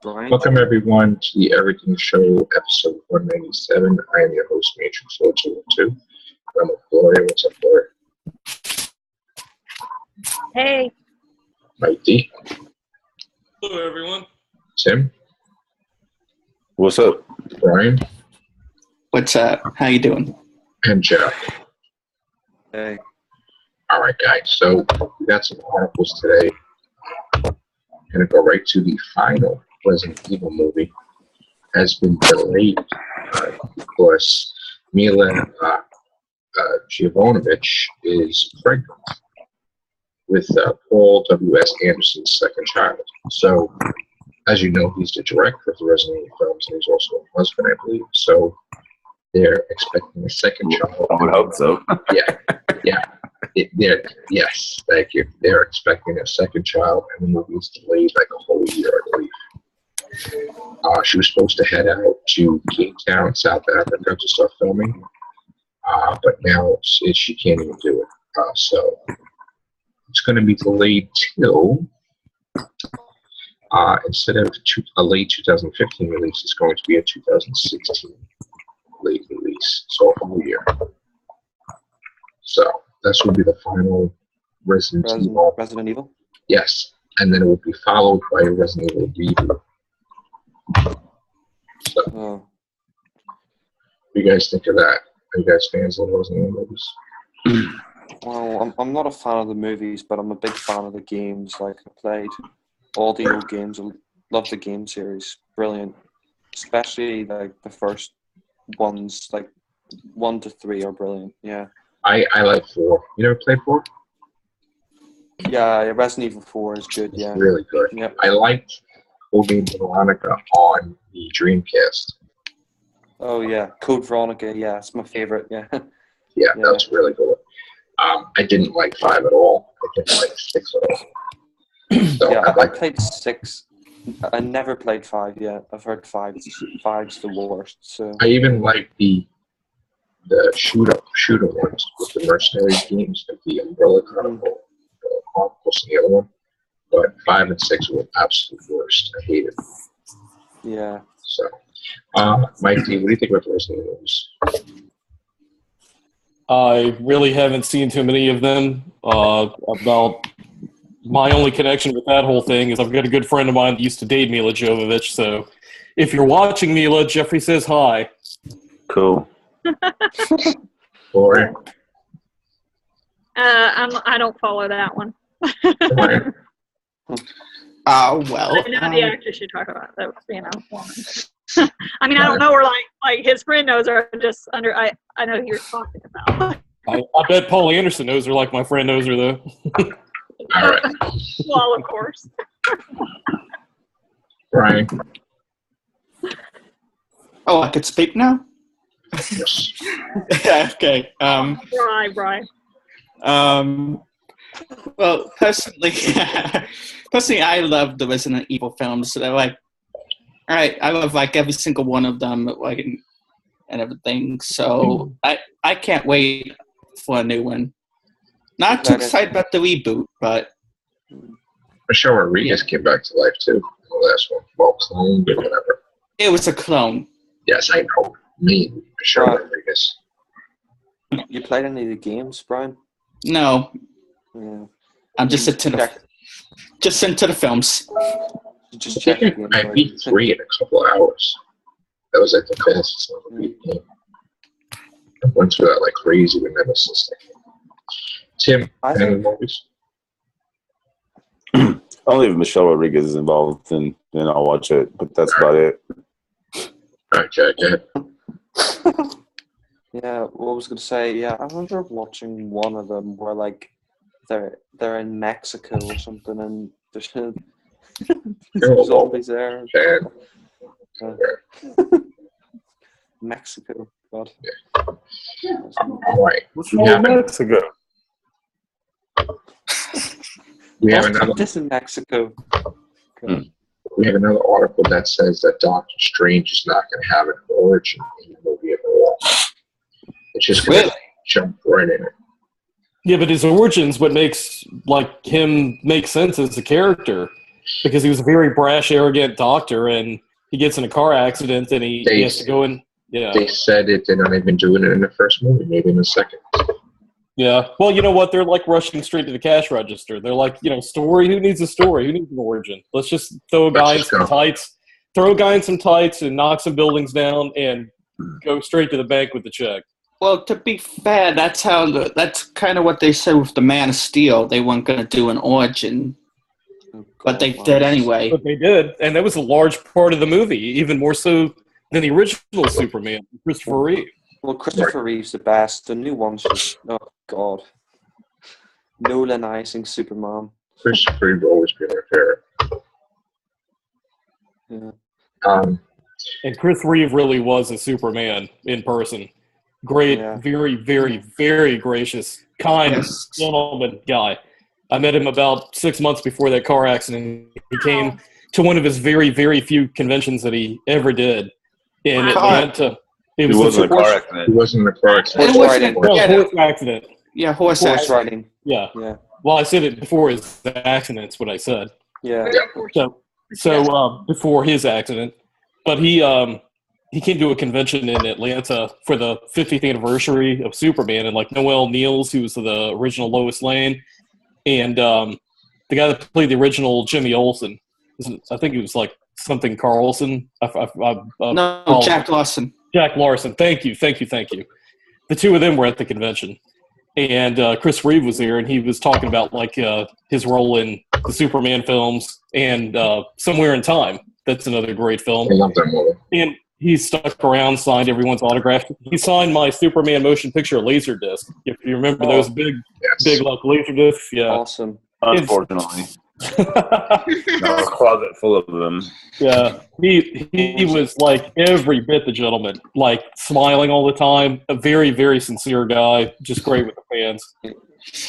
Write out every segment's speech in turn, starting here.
Brian. Welcome everyone to the Everything Show, episode 197. I am your host, Matrix 402. I'm with Gloria. What's up, Gloria? Hey. Mike D. Hello, everyone. Tim. What's up? Brian. What's up? How you doing? And Jeff. Hey. All right, guys. So we got some articles today. I'm going to go right to the final Resident Evil movie. Has been delayed because Mila Jovovich is pregnant with Paul W.S. Anderson's second child. So, as you know, he's the director of the Resident Evil films, and he's also a husband, I believe. So, they're expecting a second child. I would hope so. Yes, thank you. They're expecting a second child, and the movie is delayed like a whole year, I believe. She was supposed to head out to Cape Town, South Africa, to start filming, but now she can't even do it. So it's going to be delayed till, instead of a late 2015 release, it's going to be a 2016 late release, so a whole year. So that's going to be the final Resident Evil. Resident Evil? Yes, and then it will be followed by a Resident Evil reboot. So, what do you guys think of that? Are you guys fans of the Resident Evil movies? Well, I'm not a fan of the movies, but I'm a big fan of the games. Like, I played all the old games. I love the game series. Brilliant. Especially, like, the first ones, like, 1 to 3 are brilliant. Yeah. I like 4. You never played 4? Yeah, Resident Evil 4 is good, yeah. It's really good. Yep. I liked Code Veronica on the Dreamcast. Oh, yeah. Code Veronica, yeah. It's my favorite, yeah. Yeah, that's really good. I didn't like 5 at all. I didn't like 6 at all. So Yeah, I played 6. I never played 5 yet. I've heard 5's the worst. So I even like the shooter ones with the mercenary games, like the Umbrella Chronicle, Chronicles, and the other one. But 5 and 6 were absolute worst. I hate it. yeah. So, Mike D, what do you think about the Resident Evil movies? I really haven't seen too many of them. About my only connection with that whole thing is I've got a good friend of mine that used to date Mila Jovovich. So, if you're watching Mila, Jeffrey says hi. Cool. Or I don't follow that one. Brian? Well. I know the actress you talk about. That was, woman. I mean, I don't know her like his friend knows her. Just under, I know who you're talking about. I bet Paul Anderson knows her like my friend knows her, though. All right. Well, of course. Brian? Oh, I could speak now? Yes. Okay. Right. Well, personally, I love the Resident Evil films. So they're like, all right, I love like every single one of them, like and everything. So I can't wait for a new one. Not too excited about the reboot, but Michelle Rodriguez came back to life too. The last one, well, cloned or whatever. it was a clone. Yes, I know. Me, Michelle Right. Rodriguez. You played any of the games, Brian? No, Yeah. I'm just into the films. Just check the game. I beat 3 in a couple of hours. That was like the fastest I've ever beat the game. I went through that like crazy with Nemesis. Tim, I any think- movies? Only if Michelle Rodriguez is involved, then I'll watch it. But that's about it. Okay, go ahead. Yeah, what I was gonna say, yeah, I remember watching one of them where like they're in Mexico or something, and there's zombies there. Mexico, God. All right. What's wrong with Mexico? We have Let's another. put this in Mexico. God. We have another article that says that Doctor Strange is not going to have an origin in the movie at all. It's just going to jump right in it. Yeah, but his origin's what makes like him make sense as a character. because he was a very brash, arrogant doctor, and he gets in a car accident, and he has to go in. Yeah. They said it, they're not even doing it in the first movie, maybe in the second. Yeah. Well, you know what? They're like rushing straight to the cash register. They're like, story. Who needs a story? Who needs an origin? Let's just throw a guy in some tights. Throw a guy in some tights and knock some buildings down and go straight to the bank with the check. Well, to be fair, that's kind of what they said with the Man of Steel. They weren't going to do an origin, but they did anyway. But they did, and that was a large part of the movie, even more so than the original Superman, Christopher Reeve. Well, Christopher Reeve's the best. The new one's just, oh, God. Nolanizing Superman. Christopher Reeve will always be my favorite. Yeah. And Chris Reeve really was a Superman in person. Great, very, very, very gracious, kind gentleman guy. I met him about 6 months before that car accident. He came to one of his very, very few conventions that he ever did in Atlanta. It wasn't a car accident. He wasn't in a car accident. Horse riding. No, horse accident. Yeah, horse riding. Yeah. Yeah. Well, I said it before his accident's what I said. Yeah. So before his accident, but he came to a convention in Atlanta for the 50th anniversary of Superman, and like Noel Niels, who was the original Lois Lane, and the guy that played the original Jimmy Olsen, I think it was like something Carlson. No, Jack Larson. Jack Larson. Thank you. The two of them were at the convention, and Chris Reeve was there, and he was talking about like his role in the Superman films and Somewhere in Time. That's another great film. I love that movie. And he stuck around, signed everyone's autograph. He signed my Superman motion picture Laserdisc. If you remember those big like Laserdiscs, yeah. Awesome. Unfortunately. A closet full of them. Yeah, he was like every bit the gentleman, like smiling all the time. A very, very sincere guy, just great with the fans.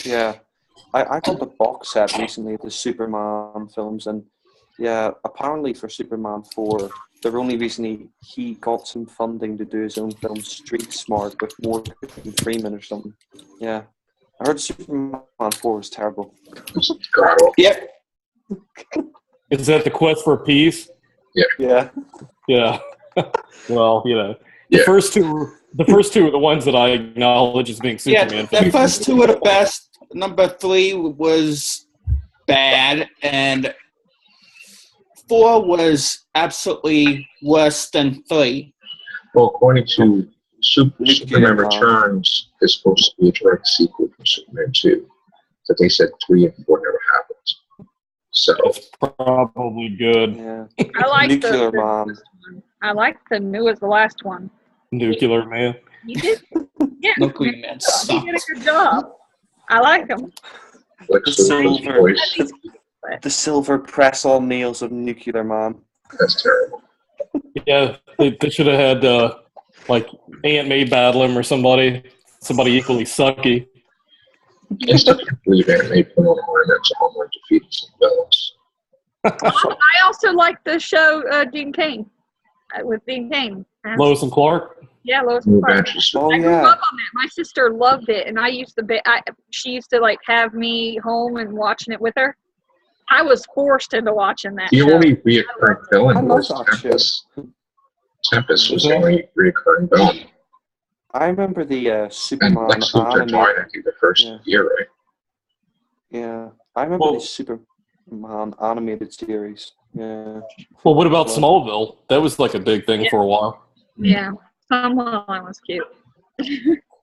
Yeah, I got the box set recently of the Superman films, and yeah, apparently for Superman 4, the only reason he got some funding to do his own film, Street Smart, with Morgan Freeman or something. Yeah, I heard Superman 4 was terrible. Yep. Is that the Quest for Peace? Yeah. Yeah. Well, the first two are the ones that I acknowledge as being Superman. Yeah, the first two are the best. Number 3 was bad, and 4 was absolutely worse than 3. Well, according to Superman Returns, is supposed to be a direct sequel from Superman 2. But they said 3 and 4 never happened. So that's probably good. Yeah. I like Nuclear Man. I like the newest, the last one. Nuclear Man. He did. Yeah. Nuclear Man He did a good job. I like him. The silver press-on nails of Nuclear Man. That's terrible. Yeah, they should have had like Aunt May battle him or somebody equally sucky. I still can't believe Aunt May put on ornaments on Homeland defeated some villains. I also like the show Dean Cain with Dean Cain. Lois and Clark. Yeah, Lois and Clark. Oh, I grew up on that. My sister loved it, and I used to she used to like have me home and watching it with her. I was forced into watching that. The show. only reoccurring villain I love was that Tempest. Tempest was the only reoccurring villain. I remember the And Superman Lex Luthor animated. died, I think, the first year, right? Yeah, I remember the Superman animated series. Yeah. Well, what about Smallville? That was like a big thing for a while. Yeah, someone was cute.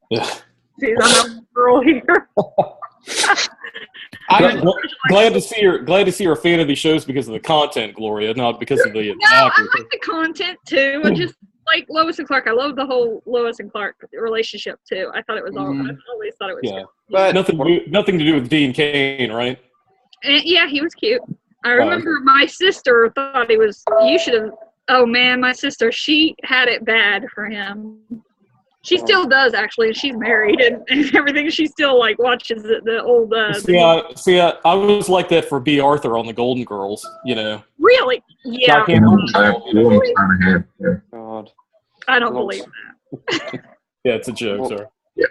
Yeah. See, I'm a girl here. Glad to see you're a fan of these shows because of the content, Gloria, not because of the No, I like the content too. I just like Lois and Clark. I love the whole Lois and Clark relationship too. I thought it was all. I always thought it was. Yeah, but nothing to do with Dean Cain, right? And, yeah, he was cute. I remember my sister thought he was. You should have. Oh man, my sister, she had it bad for him. She still does actually. She's married and everything. She still like watches the old. I was like that for B. Arthur on the Golden Girls. Really? Yeah. God. I don't believe that. Yeah, it's a joke. Sorry. Yeah.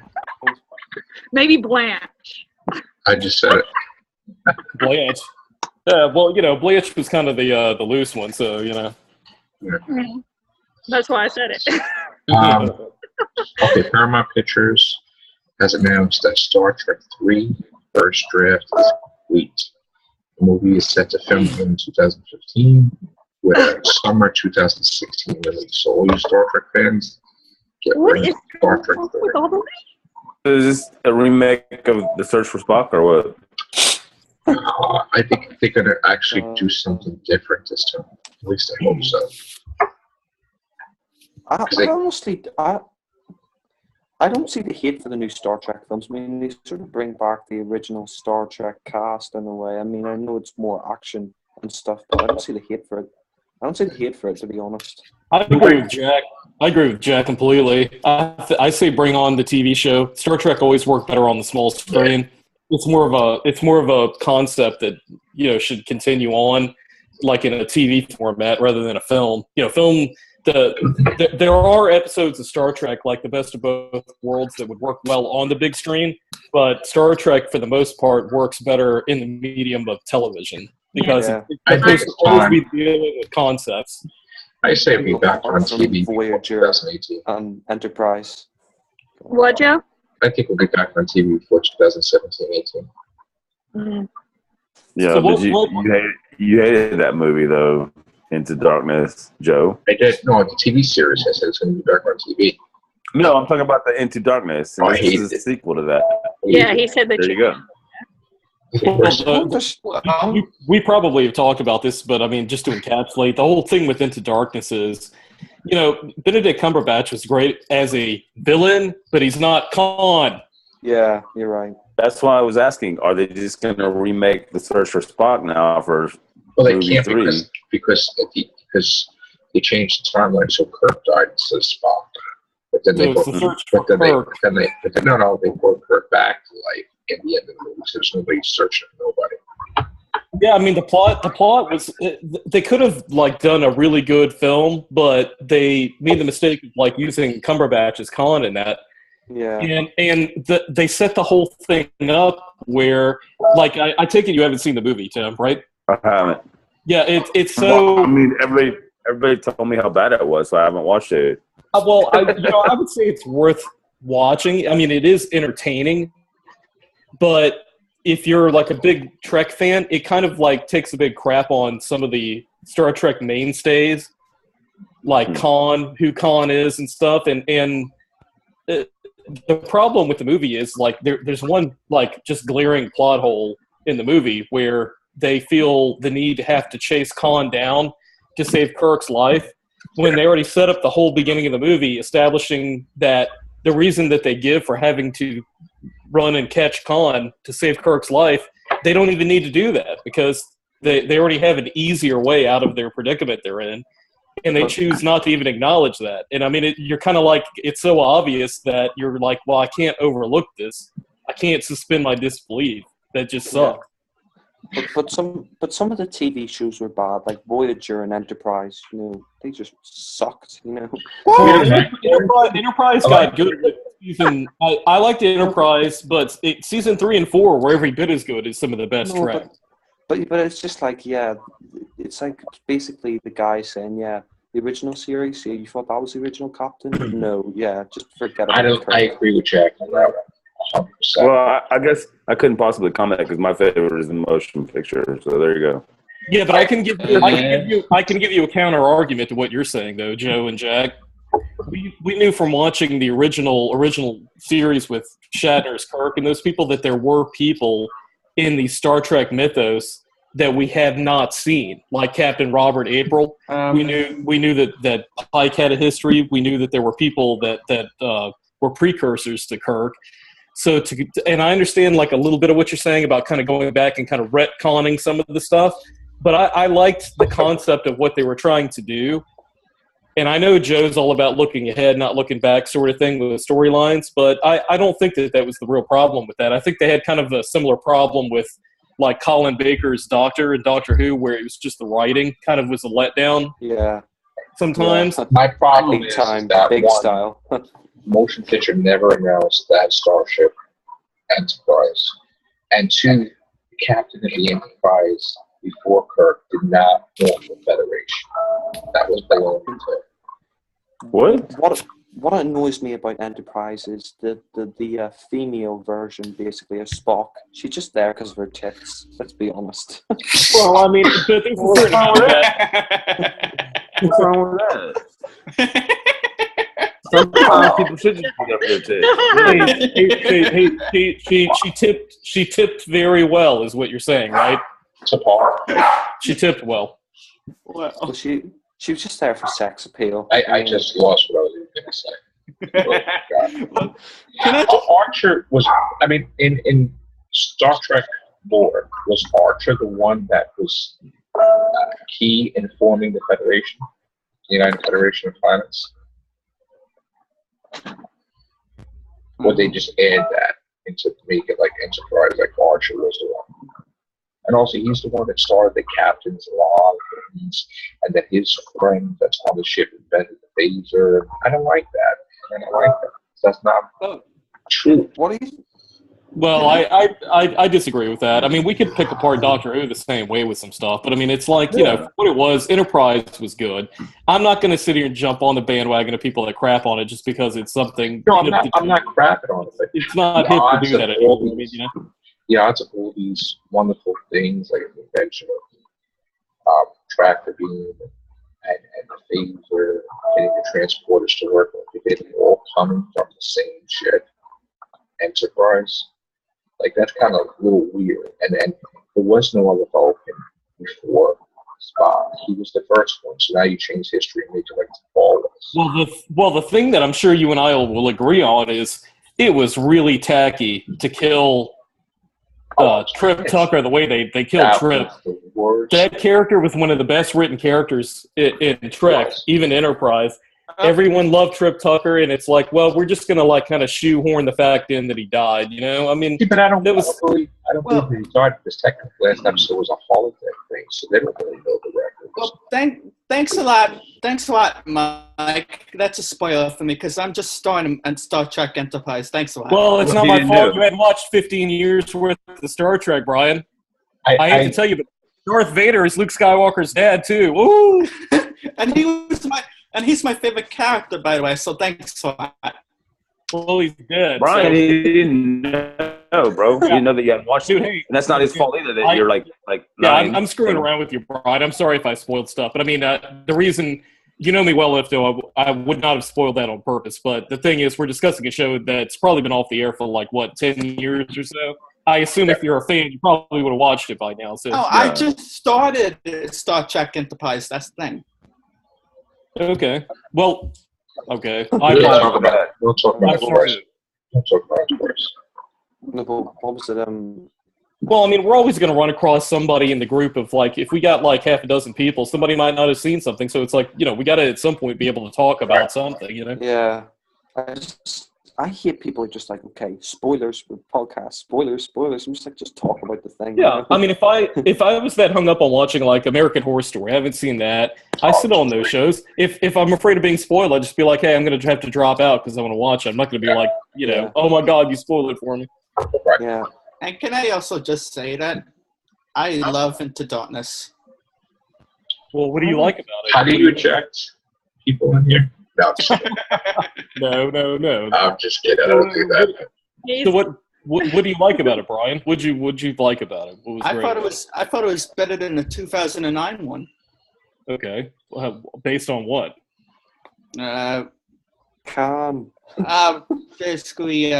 Maybe Blanche. I just said it. Blanche. Yeah, well, Blanche was kind of the loose one, so Mhm. That's why I said it. Okay, Paramount Pictures has announced that Star Trek 3 first draft is complete. The movie is set to film in 2015 with a summer 2016 release. So all you Star Trek fans, get What ready is for Star going Trek on 3. with all the Is this a remake of The Search for Spock or what? I think they're going to actually do something different this time. At least I hope so. I honestly, I don't see the hate for the new Star Trek films. I mean, they sort of bring back the original Star Trek cast in a way. I mean, I know it's more action and stuff, but I don't see the hate for it. I don't see the hate for it, to be honest. I agree with Jack. I agree with Jack completely. I say bring on the TV show. Star Trek always worked better on the small screen. It's more of a concept that should continue on, like in a TV format rather than a film. Film. There are episodes of Star Trek, like The Best of Both Worlds, that would work well on the big screen, but Star Trek, for the most part, works better in the medium of television because Yeah. I it's think supposed it's to always time. be dealing with concepts. I say be back on TV before Voyager 2018. and Enterprise. What, Joe? I think we'll be back on TV before 2017-18. Mm. Yeah, So but you hated that movie though, Into Darkness, Joe. I did. No, the TV series. I said it's going to be back on TV. No, I'm talking about the Into Darkness. And I this hated is a it. sequel to that. Yeah, he said that. There you go. We probably have talked about this, but I mean, just to encapsulate, the whole thing with Into Darkness is, Benedict Cumberbatch was great as a villain, but he's not Khan. Yeah, you're right. That's why I was asking, are they just going to remake The Search for Spock now for Well, they movie can't 3? because they changed the timeline so Kirk died instead of Spock. But then So they it's the search for Kirk. they brought Kirk back to life in the end of the movie. So there's nobody searching for nobody. Yeah, I mean the plot was they could have done a really good film, but they made the mistake of using Cumberbatch as Khan in that. Yeah. They set the whole thing up where I take it you haven't seen the movie, Tim, right? I haven't. Yeah, it's Well, so. I mean, everybody told me how bad it was, so I haven't watched it. Well, I would say it's worth watching. I mean, it is entertaining, but if you're a big Trek fan, it kind of takes a big crap on some of the Star Trek mainstays, like Khan, who Khan is and stuff. And the problem with the movie is there's one just glaring plot hole in the movie where they feel the need to have to chase Khan down to save Kirk's life, when they already set up the whole beginning of the movie establishing that the reason that they give for having to run and catch Khan to save Kirk's life, they don't even need to do that because they already have an easier way out of their predicament they're in, and they choose not to even acknowledge that. And I mean, you're kind of it's so obvious that you're well, I can't overlook this. I can't suspend my disbelief. That just sucks. But some of the TV shows were bad, like Voyager and Enterprise. They just sucked. Well, Enterprise got good season. I like the Enterprise, but season 3 and 4 were every bit as good as some of the best Trek. But it's just it's basically the guy saying, the original series. You thought that was the original Captain? No, just forget about it. I agree with Jack on that one. 100%. Well, I guess I couldn't possibly comment because my favorite is the motion picture. So there you go. Yeah, but I can give you a counter argument to what you're saying, though, Joe and Jack. We knew from watching the original series with Shatner's Kirk and those people that there were people in the Star Trek mythos that we have not seen, like Captain Robert April. We knew that Pike had a history. We knew that there were people that were precursors to Kirk. So and I understand a little bit of what you're saying about kind of going back and kind of retconning some of the stuff, but I liked the concept of what they were trying to do. And I know Joe's all about looking ahead, not looking back sort of thing with storylines, but I don't think that was the real problem with that. I think they had kind of a similar problem with Colin Baker's Doctor and Doctor Who, where it was just the writing kind of was a letdown. Yeah. Sometimes. Yeah. My problem Big is time, that big one style. motion picture never announced that Starship Enterprise. And two, the captain of the Enterprise before Kirk did not form the Federation. That was below me too. What? What annoys me about Enterprise is the female version, basically, of Spock. She's just there because of her tits. Let's be honest. Well, I mean, there's a certain amount of that. What's wrong with that? Sometimes people should just pick up their tits. She tipped very well, is what you're saying, right? To Paul. She tipped well. So she was just there for sex appeal. I just lost what I was going to say. Oh, God. Can I Archer was, I mean, in Star Trek lore, was Archer the one that was key in forming the Federation, the United Federation of Planets? Or they just add that into make it like Enterprise, like Archer was the one. And also, he's the one that started the captain's log, and that his friend that's on the ship invented the phaser. I don't like that. I don't like that. That's not true. What do you? Well, I disagree with that. I mean, we could pick apart Doctor Who the same way with some stuff, but I mean, it's like, you know, what it was, Enterprise was good. I'm not going to sit here and jump on the bandwagon of people that crap on it just because it's something. No, I'm not crapping on it. It's not hip to do that anymore. I mean, you know? The odds of all these wonderful things like the invention of tractor beam and the phaser, getting the transporters to work, they're all coming from the same ship, Enterprise. Like, that's kind of a little weird. And there was no other Vulcan before Spock. He was the first one. So now you change history and make it like Paul was. Well, the thing that I'm sure you and I will agree on is it was really tacky to kill Trip Tucker the way they killed Trip. That character was one of the best written characters in Trek, even Enterprise. Everyone loved Trip Tucker, and it's like, well, we're just gonna like kind of shoehorn the fact in that he died. You know, I mean, but I don't believe he died because technically last episode was a holodeck thing, so they don't really know the records. Well, thanks a lot, Mike. That's a spoiler for me because I'm just starting on Star Trek Enterprise. Thanks a lot. Well, it's not my fault. You hadn't watched 15 years worth of Star Trek, Brian. I hate to tell you, but Darth Vader is Luke Skywalker's dad too. Woo! And he's my favorite character, by the way. So thanks a lot. Well, he's dead. Brian, so. he didn't know, bro. He didn't know that you hadn't watched it. And that's not his fault either that you're like yeah, I'm screwing around with you, Brian. I'm sorry if I spoiled stuff. But I mean, the reason, you know me well enough, though, I would not have spoiled that on purpose. But the thing is, we're discussing a show that's probably been off the air for like, 10 years or so? I assume if you're a fan, you probably would have watched it by now. So, I just started Star Trek Enterprise. That's the thing. Okay. Well, okay. We'll talk about it. We'll talk about it first. No, but what was it? Well, I mean, we're always going to run across somebody in the group of, like, if we got, like, half a dozen people, somebody might not have seen something. So it's like, you know, we got to at some point be able to talk about something, you know? Yeah. I hate people who are just like, okay, spoilers with podcasts, spoilers. I'm just like, just talk about the thing. Yeah, I mean, if I was that hung up on watching like American Horror Story, I haven't seen that. I sit on those shows. If I'm afraid of being spoiled, I just be like, hey, I'm going to have to drop out because I want to watch it. I'm not going to be like, you know, oh my God, you spoiled it for me. Yeah. And can I also just say that I love Into Darkness. Well, what do you like about it? How do you eject people in here? No, I'm just kidding. No. I'm just kidding. I don't do that. So what do you like about it, Brian? What'd you like about it? What was I great thought it was better than the 2009 one. Okay, based on what? Basically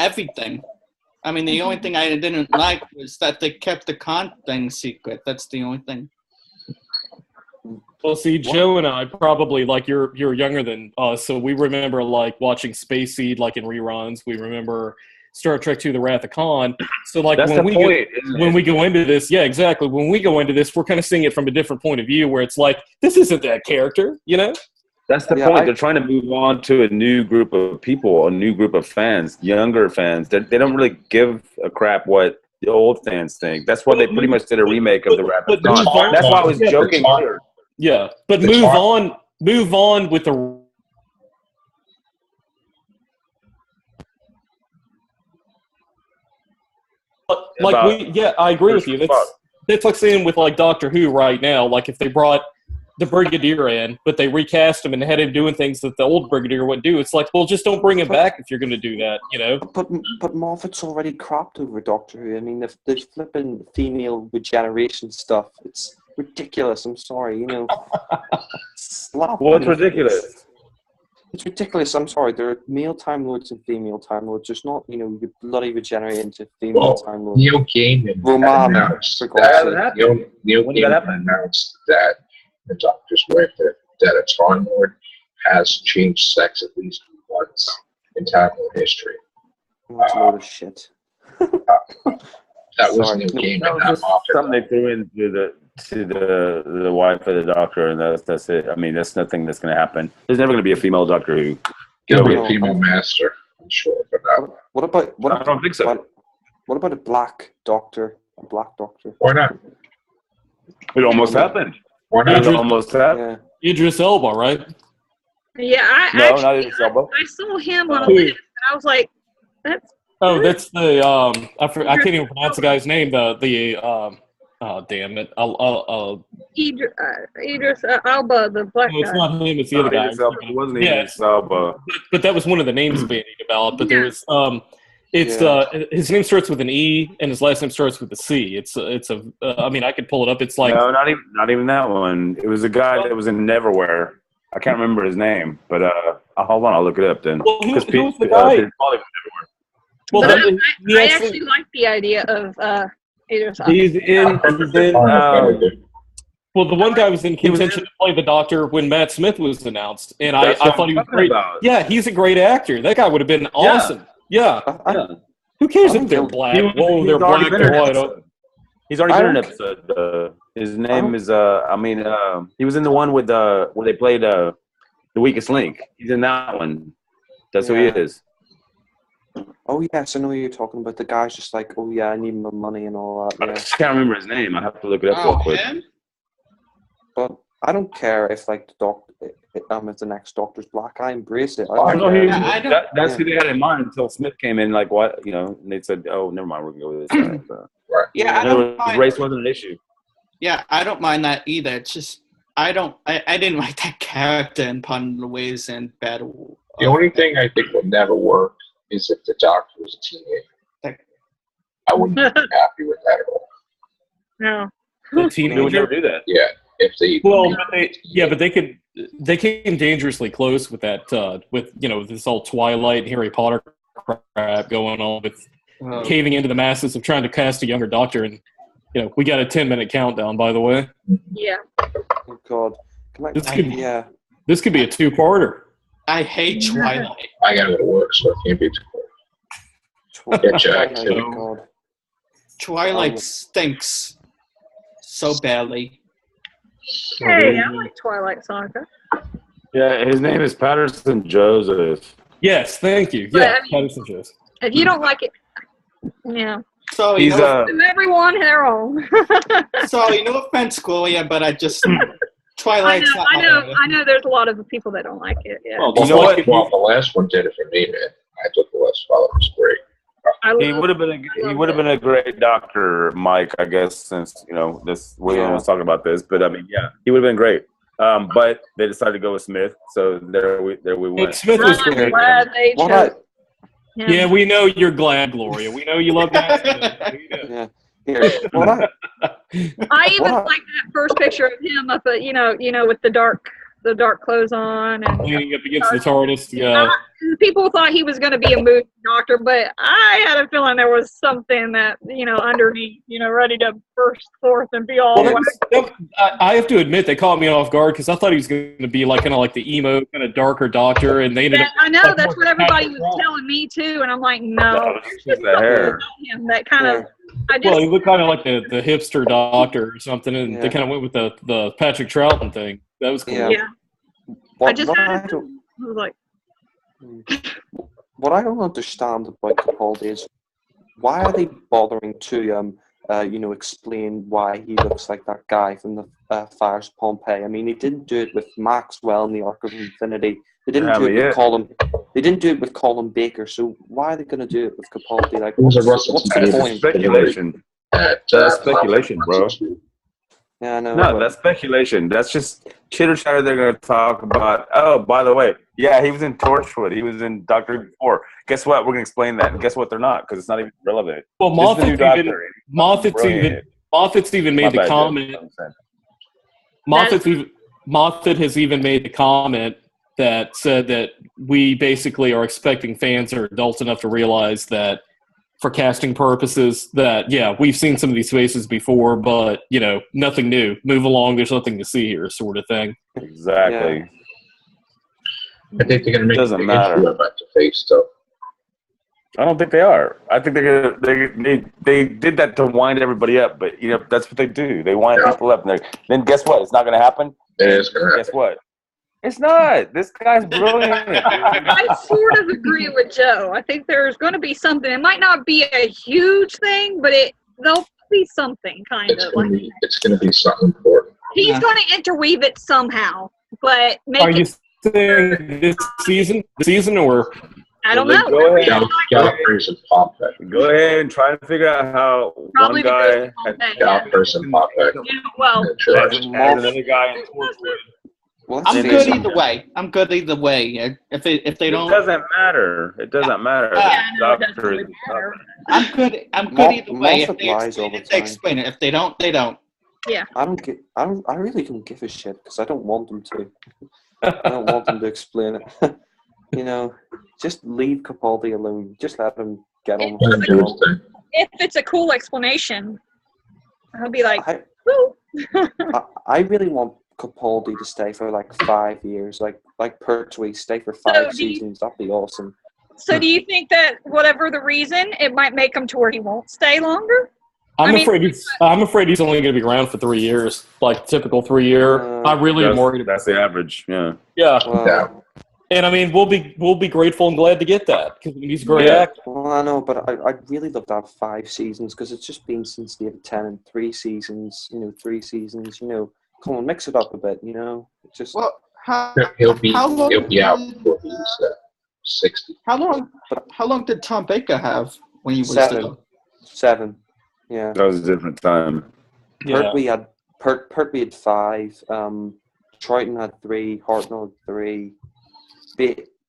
everything. I mean, the only thing I didn't like was that they kept the Khan thing secret. That's the only thing. Well, see, Joe and I probably, like, you're younger than us, so we remember, like, watching Space Seed, like, in reruns. We remember Star Trek II, The Wrath of Khan. So, like, that's when we go into this, yeah, exactly. When we go into this, we're kind of seeing it from a different point of view where it's like, this isn't that character, you know? That's the point. They're trying to move on to a new group of people, a new group of fans, younger fans. They don't really give a crap what the old fans think. That's why they pretty much did a remake of The Wrath of Khan. That's why I was joking earlier. Yeah, but move on with the. Like I agree with you. that's like saying with like Doctor Who right now. Like if they brought the Brigadier in, but they recast him and had him doing things that the old Brigadier wouldn't do. It's like, well, just don't bring him back if you're going to do that, you know? But Moffat's already cropped over Doctor Who. I mean, the flipping female regeneration stuff, it's ridiculous. I'm sorry, you know. What's ridiculous? It's ridiculous. I'm sorry. There are male Time Lords and female Time Lords. There's not, you know, you bloody regenerate into female Time Lords. Neil Gaiman Romana, announced for God's that. sake. Neil When did that Gaiman happen? announced that the Doctor's wife, that a Time Lord has changed sex at least once in Time Lord history. That's a load of shit. That was Sorry. Neil Gaiman, That was not just Moffat. something they threw into the wife of the Doctor, and that's it. I mean, that's nothing that's going to happen. There's never going to be a female Doctor Who. There'll be No. a female master, I'm sure, but not. What about I don't think so. What about a black doctor? A black doctor? Why not? It almost happened. Why It not? almost happened. Yeah. Idris Elba, right? Yeah, I No, actually, not Idris Elba. I saw him on a Who? list, and I was like, that's Oh, that's the I can't even pronounce the guy's name. Oh damn it! Idris Elba, the black No, it's guy. not him. It's the other guy. Idris Elba. It wasn't Yeah. Idris Elba. But that was one of the names bandied about. But there was it's Yeah. his name starts with an E and his last name starts with a C. It's a I mean I could pull it up. It's like No, not even that one. It was a guy that was in Neverwhere. I can't remember his name, but hold on, I'll look it up then. well, who was the People- guy? they probably- Well, But he I actually- actually like the idea of Idris Elba. He's in. well, the one guy was in He was contention in- to play the Doctor when Matt Smith was announced, and I That's what thought he I'm was talking great. about. Yeah, he's a great actor. That guy would have been awesome. Yeah. Yeah. Who cares I if they're don't- black? He was- Whoa, he's they're already black, been they're in an white. episode. He's already I been in an don't- episode. His don't- name is he was in the one with where they played the weakest link. He's in that one. That's who he Yeah. is. Oh yes, I know who you're talking about. The guy's just like, oh yeah, I need my money and all I that. Yeah. just can't remember his name. I have to look it up real Oh, quick. him? But I don't care if like the doctor, if the next doctor's black. I embrace it. I Oh, don't no, care. Yeah, I don't- that's who they had in mind until Smith came in. Like what, and they said, "Oh, never mind, we're gonna go with this." guy." So, Yeah, I in other don't words, mind. race wasn't an issue. Yeah, I don't mind that either. It's just I didn't like that character in Pun Louise and Battle. The only thing I think would never work is if the Doctor was a teenager. Like- I wouldn't be happy with that at all. No. The They would teenager. never do that. Yeah, if they. Well, but they came dangerously close with that. With this whole Twilight and Harry Potter crap going on with caving into the masses of trying to cast a younger Doctor, and we got a 10-minute countdown. By the way, Yeah. Oh God. This could- Yeah. this could be a two-parter. I hate Twilight. I gotta go to work, so I can't be too quick. Yeah, Jack, Oh too. my God. Twilight stinks so badly. Hey, I like Twilight Saga. Yeah, his name is Patterson Joseph. Yes, thank you. But, Yeah, I mean- Patterson Jones. If you don't like it, yeah. So He's Everyone, they're wrong. no offense, Gloria, but I just I Twilight's know, not my favorite. I know. There's a lot of people that don't like it. Yeah. Well, You know what? Well, the last one did it for me, man. I thought the last fellow was great. He would have been a great doctor, Mike. I guess since this William was talking about this, but I mean, yeah, he would have been great. But they decided to go with Smith, so there we went. Smith was I'm great. glad they What chose. Yeah, we know you're glad, Gloria. We know you love that. We do. Yeah. Here. What I, I even What? like that first picture of him up at with the dark clothes on, and Leaning up against the TARDIS. Yeah. people thought he was going to be a movie doctor, but I had a feeling there was something that underneath, ready to burst forth and be all. Well, I have to admit, they caught me off guard because I thought he was going to be like kind of like the emo, kind of darker Doctor, and they ended up. I know that's what everybody was telling me too, and I'm like, no, It's just the hair. him that kind of. I just Well, he looked kind of like the hipster Doctor or something, and Yeah. they kind of went with the Patrick Troughton thing. That was cool. Yeah. yeah. what, I just what had I don't, I was like, what I don't understand about Capaldi is why are they bothering to explain why he looks like that guy from the Fires of Pompeii? I mean, he didn't do it with Maxwell in the Arc of Infinity. They didn't do it with Colin. They didn't do it with Colin Baker. So why are they going to do it with Capaldi? Like, It was a what's Russell the T. Davies point? Speculation. at That's speculation, bro. Yeah, I know. No, but- that's speculation. That's just chitter chatter. They're going to talk about. Oh, by the way, yeah, he was in Torchwood. He was in Doctor Who before. Guess what? We're going to explain that. And guess what? They're not because it's not even relevant. Well, This is the new Doctor. Moffat's even My made the bad, Jim. comment. I'm saying. Moffat has even made the comment that said that we basically are expecting fans are adults enough to realize that for casting purposes that, yeah, we've seen some of these faces before, but, you know, nothing new. Move along. There's nothing to see here sort of thing. Exactly. Yeah. I think they're going to make Doesn't a big matter. issue about the face stuff. I don't think they are. I think they did that to wind everybody up, but you know that's what they do. They wind Yeah. people up, and then guess what? It's not going to happen. It is going to Guess happen. what? It's not. This guy's brilliant. I sort of agree with Joe. I think there's going to be something. It might not be a huge thing, but there'll be something kind It's of. going Like, to be something important. he's Yeah. going to interweave it somehow, but make Are you it. saying this season, or I don't Well, know. then go ahead. Gallagher's and Pompey. Go ahead and try to figure out how Probably one because guy of had that, yeah. Gallagher's and Pompey. Yeah, well, has another guy in Torchwood. Well, I'm let's good face it. either way. I'm good either way. If they It don't, doesn't matter. It doesn't matter. yeah, no, it Doctor doesn't really is- matter. I'm good. I'm good Moffat either way. If lies they all explain the it, they time. explain it. If they don't, they don't. I really don't give a shit because I don't want them to. I don't want them to explain it. You know, just leave Capaldi alone. Just let him get on Let him with do the his job. thing. If it's a cool explanation, I'll be like, I, "Woo." I really want Capaldi to stay for like 5 years, like Pertwee, stay for So 5 do you- seasons. That'd be awesome. So do you think that whatever the reason, it might make him to where he won't stay longer? I'm I mean- afraid he's only going to be around for 3 years, like typical 3 year. I really am worried about. That's the average. Yeah. Yeah, Well, and I mean we'll be grateful and glad to get that because he's a great Yeah. actor. well, I know, but I'd really love to have 5 seasons because it's just been since the 10 and 3 seasons. You know, 3 seasons. You know, come on, mix it up a bit. You know, it's just Well, how He'll be How long- out before he's 60. how long did Tom Baker have when he was 7. still? 7. Yeah. That was a different time. Yeah, Pertwee had 5. Triton had 3. Hartnell had 3.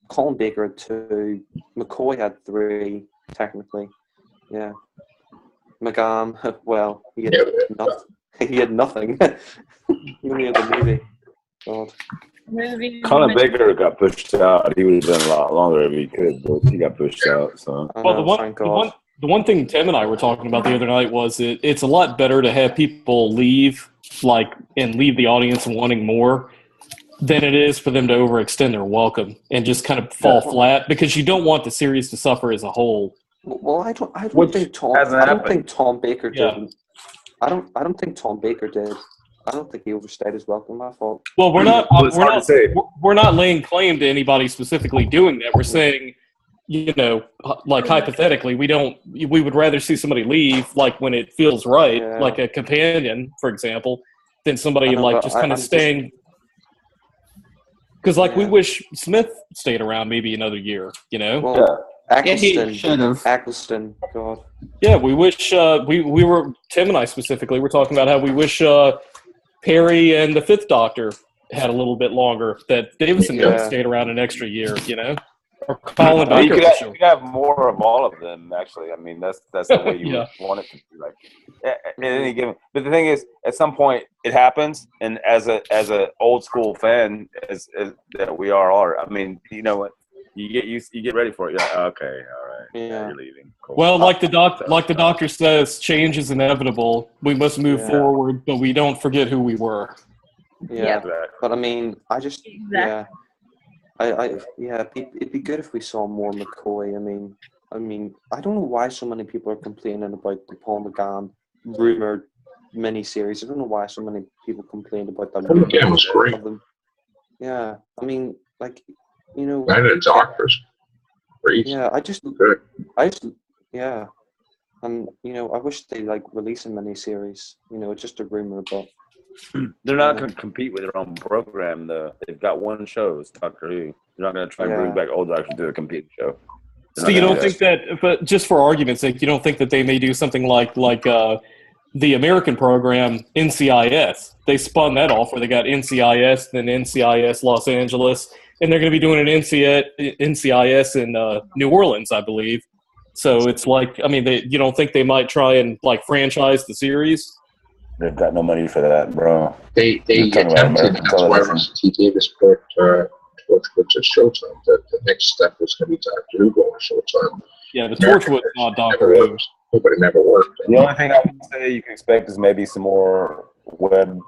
Colin Baker had 2. McCoy had 3. Technically, yeah. McGann, well, he had nothing. He had nothing. He only had the movie. God. Movie. Colin Baker got pushed out. He would have done a lot longer if he could, but he got pushed out. So I Well, know, thank God. the one thing Tim and I were talking about the other night was it's a lot better to have people leave and leave the audience wanting more than it is for them to overextend their welcome and just kind of fall flat because you don't want the series to suffer as a whole. Well, I don't Which think Tom. hasn't I don't happened. think Tom Baker Yeah. did. I don't think Tom Baker did. I don't think he overstayed his welcome. I thought. Well, we're not Well, it's hard to say. we're not laying claim to anybody specifically doing that. We're saying, you know, like hypothetically, we would rather see somebody leave like when it feels right, Yeah. like a companion, for example, than somebody I know, like but just kind I'm of just- staying. Because we Yeah. wish Smith stayed around maybe another year, you know. Well, Yeah, he Eccleston. should have. Eccleston. God. Yeah, we wish we were Tim and I specifically were talking about how we wish Perry and the Fifth Doctor had a little bit longer. That Davison Yeah. stayed around an extra year, you know, or Colin Well, you Baker. could for have, sure. you could have more of all of them. Actually, I mean that's the way you Yeah. would want it to be. Like at any given. But the thing is, at some point, it happens. And as a old school fan, as that we are, I mean, you know what? You get ready for it. You're like, okay, all right, Yeah. you're leaving. Cool. Well, like the doctor says, change is inevitable. We must move Yeah. forward, but we don't forget who we were. Yeah. Exactly. But I mean, I just Exactly. yeah. It'd be good if we saw more McCoy. I mean, I don't know why so many people are complaining about the Paul McGann rumored miniseries. I don't know why so many people complained about that. Paul McGann was great. of them. Yeah, I mean, like, you know. And the doctors. Great. Yeah, Good. yeah. And you know, I wish they release a miniseries. You know, it's just a rumor, but They're not going to compete with their own program, though. They've got one show, it's Doctor Who. They're not going to try and bring Yeah. back old Doctor to do a competing show. So you don't think that, but just for argument's sake, you don't think that they may do something like the American program, NCIS? They spun that off where they got NCIS, then NCIS Los Angeles, and they're going to be doing an NCIS in New Orleans, I believe. So it's like, I mean, you don't think they might try and like franchise the series? They've got no money for that, bro. They attempted, that's why Russell T. Davis put Torchwood to Showtime. The next step was going to be Doctor Who going to Showtime. Yeah, the Torchwood's not Doctor Who. But it never worked. The only thing I would say you can expect is maybe some more web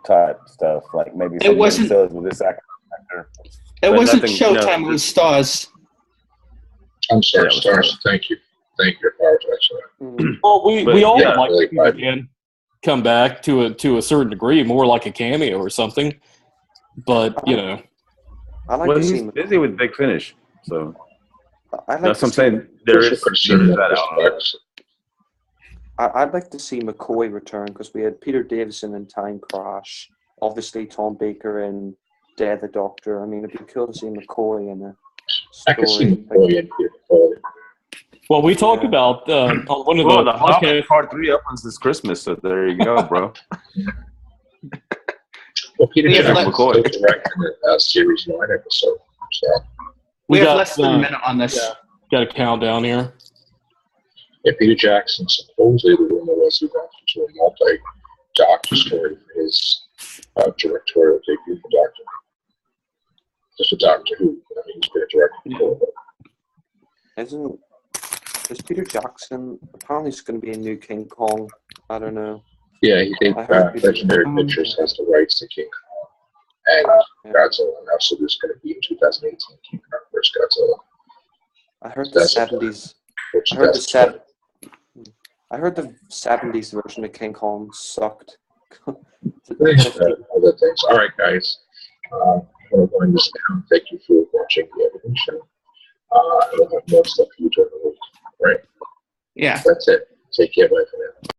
type stuff, like maybe some episodes with this actor. It But wasn't nothing, Showtime, it was Stars. I'm sorry, Yeah, Stars. Thank you. I apologize for that. Well, we But, all yeah, would like really to see it again come back to a certain degree, more like a cameo or something. But you know, I like Well, to see. he's busy with Big Finish, so I like that's to what I'm see- saying. There Wish I is could have seen that that out. I'd like to see McCoy return because we had Peter Davison in Time Crash, obviously Tom Baker in Dead the Doctor. I mean, it'd be cool to see McCoy in a I can see story. McCoy and Peter Capaldi. well, we talked about on one of Well, the the Hobbit podcasts. Part 3 opens this Christmas, so there you go, bro. Well, Peter We have Jackson's McCoy. still directing a series 9 episode. So, We have got, less than a minute on this. yeah. Got a countdown here. yeah, Peter Jackson supposedly the rumor was he wants to do a multi-Doctor story for his directorial debut for Doctor Who. Just a Doctor Who. I mean, he's been a director before, but Is Peter Jackson apparently it's going to be a new King Kong? I don't know. yeah, he think I heard people- Legendary Pictures has the rights to King Kong and Godzilla, and also there's going to be in 2018 King Kong vs. Godzilla. I heard the That's- 70s. Which I heard the that's I heard the 70s version of King Kong sucked. other things. All right, guys. I'm going to wind this down. Thank you for watching the Everything Show. I will have more stuff for you during the week. All right. Yeah. That's it. Take care, bye.